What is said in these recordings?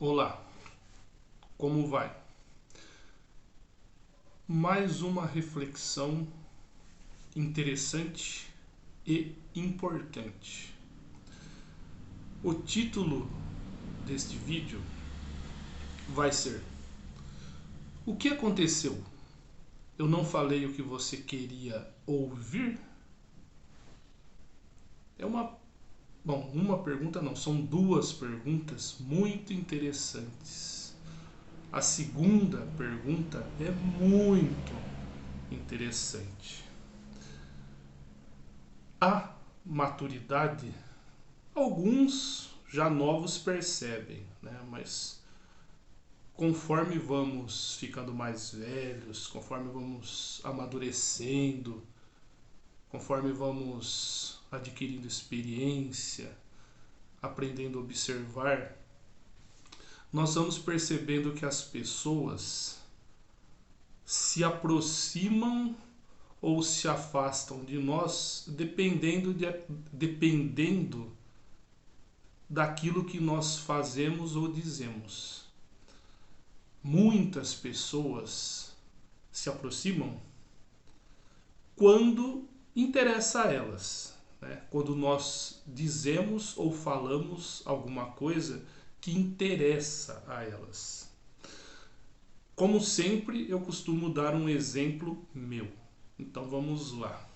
Olá, como vai? Mais uma reflexão interessante e importante. O título deste vídeo vai ser: O que aconteceu? Eu não falei o que você queria ouvir? É uma pergunta não, são duas perguntas muito interessantes. A segunda pergunta é muito interessante. A maturidade, alguns já novos percebem, né? Mas conforme vamos ficando mais velhos, conforme vamos amadurecendo, conforme vamos adquirindo experiência, aprendendo a observar, nós vamos percebendo que as pessoas se aproximam ou se afastam de nós dependendo daquilo que nós fazemos ou dizemos. Muitas pessoas se aproximam quando interessa a elas, né? Quando nós dizemos ou falamos alguma coisa que interessa a elas. Como sempre, eu costumo dar um exemplo meu. Então vamos lá.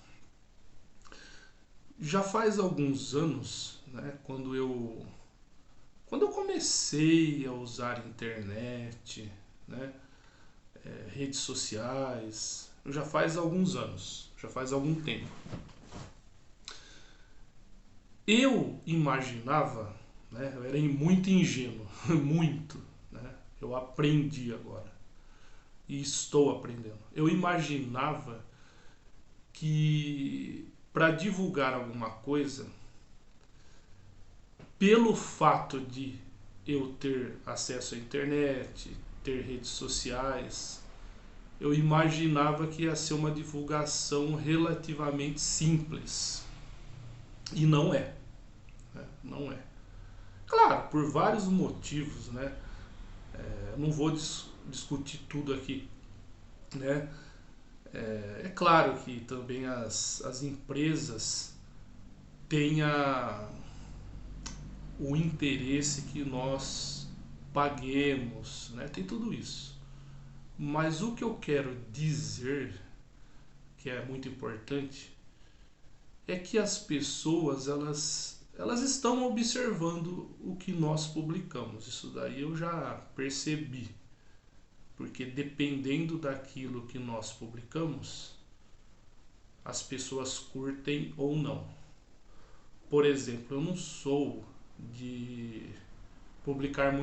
Já faz alguns anos, né, quando eu comecei a usar a internet, né, redes sociais, já faz alguns anos, já faz algum tempo. Eu imaginava, né, eu era muito ingênuo, muito, né, eu aprendi agora e estou aprendendo. Eu imaginava que para divulgar alguma coisa, pelo fato de eu ter acesso à internet, ter redes sociais, eu imaginava que ia ser uma divulgação relativamente simples. E não é. Né? Não é. Claro, por vários motivos, né? Não vou discutir tudo aqui. Né? É claro que também as empresas têm o interesse que nós paguemos, né? Tem tudo isso. Mas o que eu quero dizer, que é muito importante, é que as pessoas elas estão observando o que nós publicamos. Isso daí eu já percebi. Porque dependendo daquilo que nós publicamos, as pessoas curtem ou não. Por exemplo, eu não sou de publicar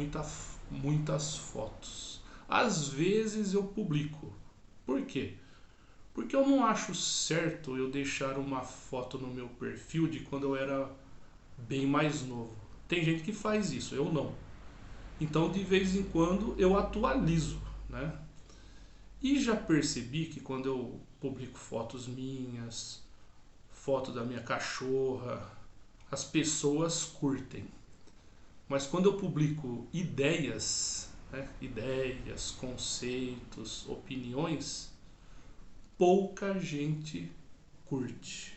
muitas fotos. Às vezes eu publico. Por quê? Porque eu não acho certo eu deixar uma foto no meu perfil de quando eu era bem mais novo. Tem gente que faz isso, eu não. Então de vez em quando eu atualizo, né? E já percebi que quando eu publico fotos minhas, foto da minha cachorra, as pessoas curtem. Mas quando eu publico ideias, né, ideias, conceitos, opiniões, pouca gente curte.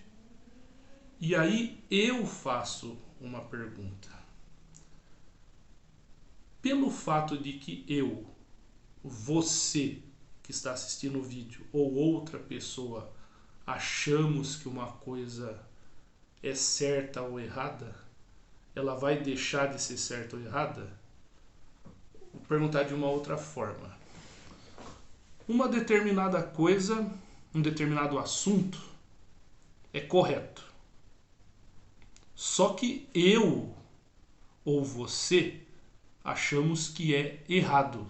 E aí eu faço uma pergunta. Pelo fato de que eu, você que está assistindo o vídeo ou outra pessoa achamos que uma coisa é certa ou errada, ela vai deixar de ser certa ou errada? Vou perguntar de uma outra forma. Uma determinada coisa, um determinado assunto é correto. Só que eu ou você achamos que é errado.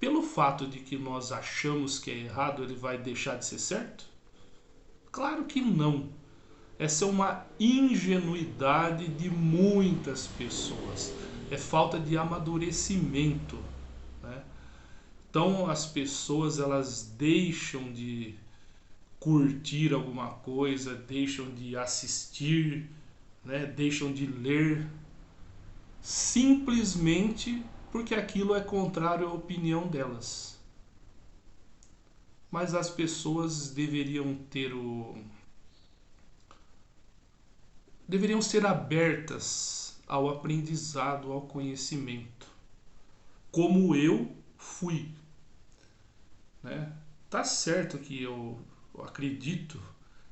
Pelo fato de que nós achamos que é errado, ele vai deixar de ser certo? Claro que não. Essa é uma ingenuidade de muitas pessoas. É falta de amadurecimento, né? Então as pessoas elas deixam de curtir alguma coisa, deixam de assistir, né? Deixam de ler simplesmente porque aquilo é contrário à opinião delas. Mas as pessoas deveriam ser abertas ao aprendizado, ao conhecimento, como eu fui, né? Tá certo que eu acredito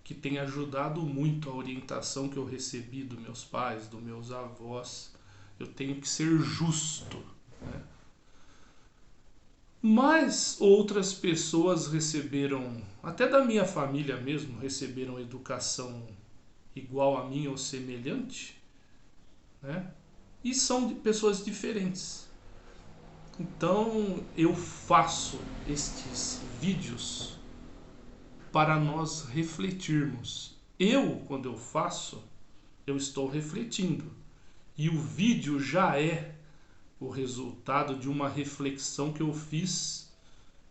que tenha ajudado muito a orientação que eu recebi dos meus pais, dos meus avós. Eu tenho que ser justo, né? Mas outras pessoas receberam, até da minha família mesmo, receberam educação igual a mim ou semelhante, né? E são pessoas diferentes. Então eu faço estes vídeos para nós refletirmos. Quando eu faço, eu estou refletindo. E o vídeo já é o resultado de uma reflexão que eu fiz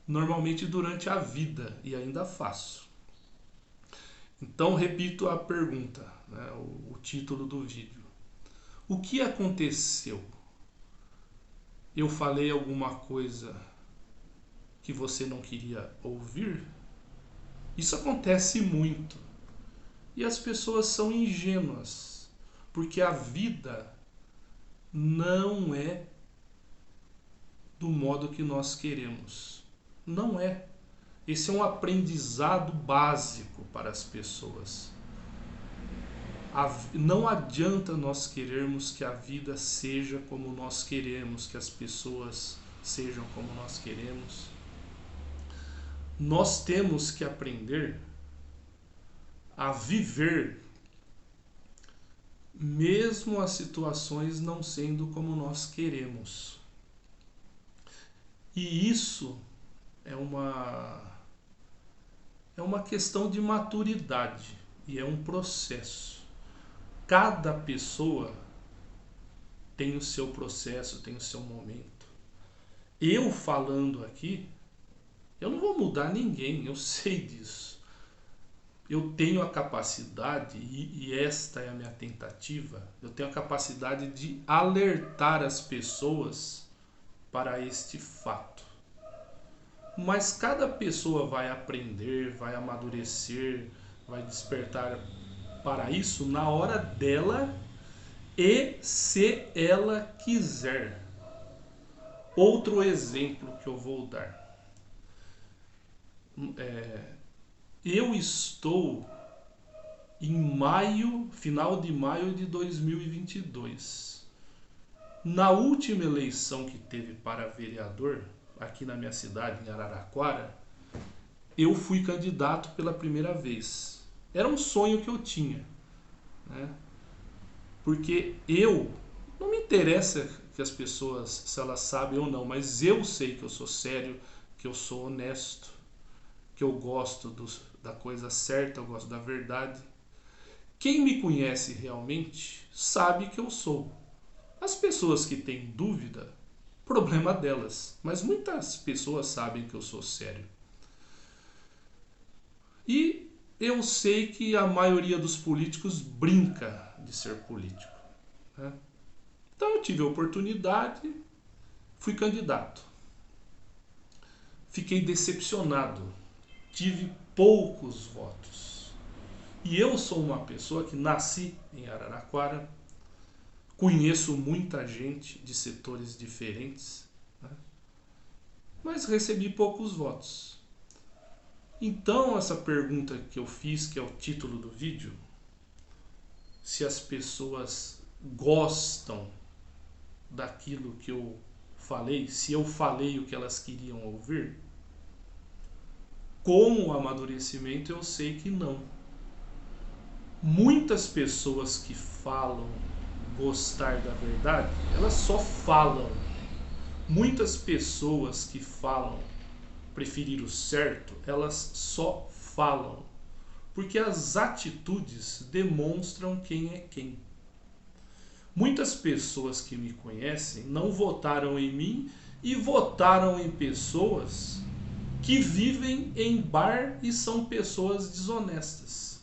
normalmente durante a vida e ainda faço. Então repito a pergunta, né, o título do vídeo. O que aconteceu? Eu falei alguma coisa que você não queria ouvir? Isso acontece muito. E as pessoas são ingênuas, porque a vida não é do modo que nós queremos. Não é. Esse é um aprendizado básico para as pessoas. Não adianta nós querermos que a vida seja como nós queremos, que as pessoas sejam como nós queremos. Nós temos que aprender a viver mesmo as situações não sendo como nós queremos. E isso é uma questão de maturidade e é um processo. Cada pessoa tem o seu processo, tem o seu momento. Eu falando aqui, eu não vou mudar ninguém, eu sei disso. Eu tenho a capacidade, e esta é a minha tentativa, eu tenho a capacidade de alertar as pessoas para este fato. Mas cada pessoa vai aprender, vai amadurecer, vai despertar para isso na hora dela e se ela quiser. Outro exemplo que eu vou dar. Eu estou em maio, final de maio de 2022. Na última eleição que teve para vereador, aqui na minha cidade, em Araraquara, eu fui candidato pela primeira vez. Era um sonho que eu tinha, né? Porque não me interessa que as pessoas, se elas sabem ou não, mas eu sei que eu sou sério, que eu sou honesto, que eu gosto da coisa certa, eu gosto da verdade. Quem me conhece realmente sabe que eu sou. As pessoas que têm dúvida, problema delas, mas muitas pessoas sabem que eu sou sério. E eu sei que a maioria dos políticos brinca de ser político, né? Então eu tive a oportunidade, fui candidato. Fiquei decepcionado, tive poucos votos. E eu sou uma pessoa que nasci em Araraquara, conheço muita gente de setores diferentes, né? Mas recebi poucos votos. Então essa pergunta que eu fiz, que é o título do vídeo, se as pessoas gostam daquilo que eu falei, se eu falei o que elas queriam ouvir, com o amadurecimento eu sei que não. Muitas pessoas que falam gostar da verdade, elas só falam. Muitas pessoas que falam preferir o certo, elas só falam. Porque as atitudes demonstram quem é quem. Muitas pessoas que me conhecem não votaram em mim e votaram em pessoas que vivem em bar e são pessoas desonestas.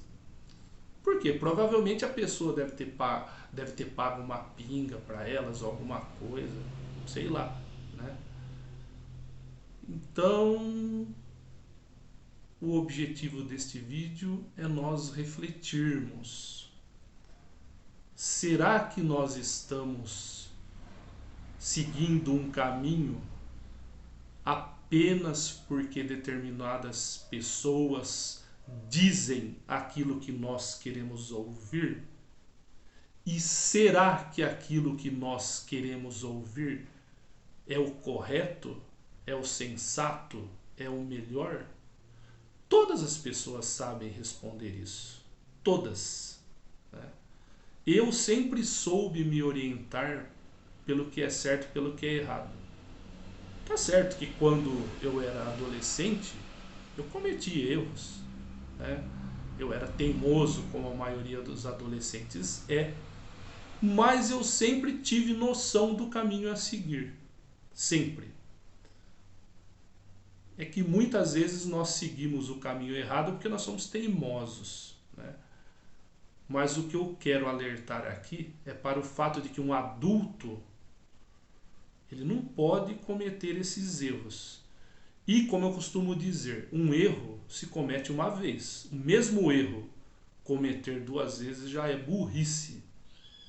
Por quê? Provavelmente a pessoa deve ter pago uma pinga para elas ou alguma coisa, sei lá, né? Então, o objetivo deste vídeo é nós refletirmos. Será que nós estamos seguindo um caminho apenas porque determinadas pessoas dizem aquilo que nós queremos ouvir? E será que aquilo que nós queremos ouvir é o correto? É o sensato? É o melhor? Todas as pessoas sabem responder isso. Todas. Né? Eu sempre soube me orientar pelo que é certo e pelo que é errado. Tá certo que quando eu era adolescente, eu cometi erros. Né? Eu era teimoso, como a maioria dos adolescentes é. Mas eu sempre tive noção do caminho a seguir. Sempre. É que muitas vezes nós seguimos o caminho errado porque nós somos teimosos, né? Mas o que eu quero alertar aqui é para o fato de que um adulto ele não pode cometer esses erros. E como eu costumo dizer, um erro se comete uma vez. O mesmo erro cometer duas vezes já é burrice.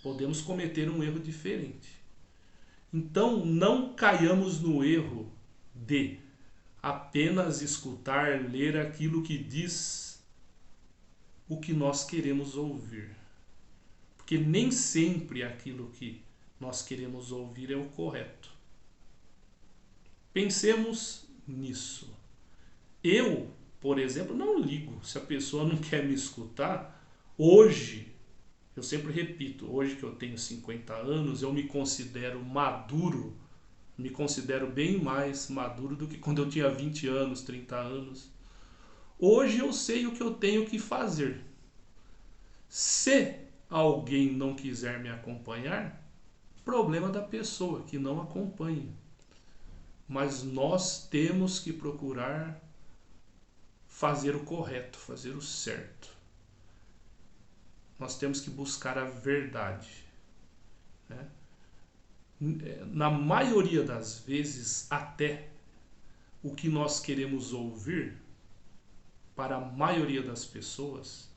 Podemos cometer um erro diferente. Então não caiamos no erro de apenas escutar, ler aquilo que diz o que nós queremos ouvir. Porque nem sempre aquilo que nós queremos ouvir é o correto. Pensemos nisso. Eu, por exemplo, não ligo se a pessoa não quer me escutar. Hoje, eu sempre repito, hoje que eu tenho 50 anos, eu me considero maduro, me considero bem mais maduro do que quando eu tinha 20 anos, 30 anos. Hoje eu sei o que eu tenho que fazer. Se alguém não quiser me acompanhar, problema da pessoa que não acompanha. Mas nós temos que procurar fazer o correto, fazer o certo. Nós temos que buscar a verdade. Né? Na maioria das vezes, até o que nós queremos ouvir, para a maioria das pessoas,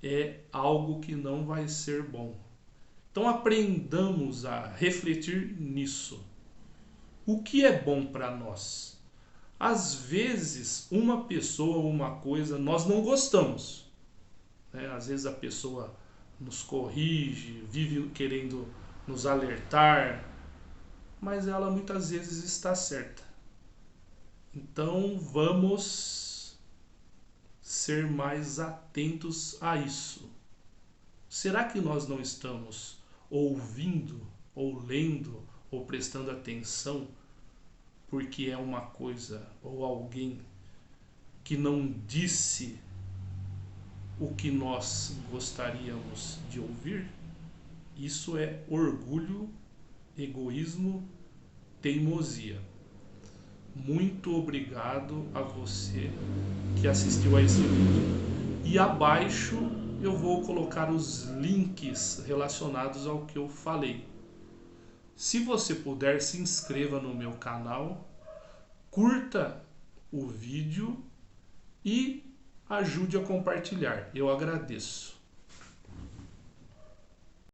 é algo que não vai ser bom. Então aprendamos a refletir nisso. O que é bom para nós? Às vezes, uma pessoa ou uma coisa nós não gostamos. Né? Às vezes a pessoa nos corrige, vive querendo nos alertar, mas ela muitas vezes está certa. Então vamos ser mais atentos a isso. Será que nós não estamos ouvindo, ou lendo, ou prestando atenção porque é uma coisa ou alguém que não disse o que nós gostaríamos de ouvir? Isso é orgulho, egoísmo, teimosia. Muito obrigado a você que assistiu a esse vídeo. E abaixo eu vou colocar os links relacionados ao que eu falei. Se você puder, se inscreva no meu canal, curta o vídeo e ajude a compartilhar. Eu agradeço.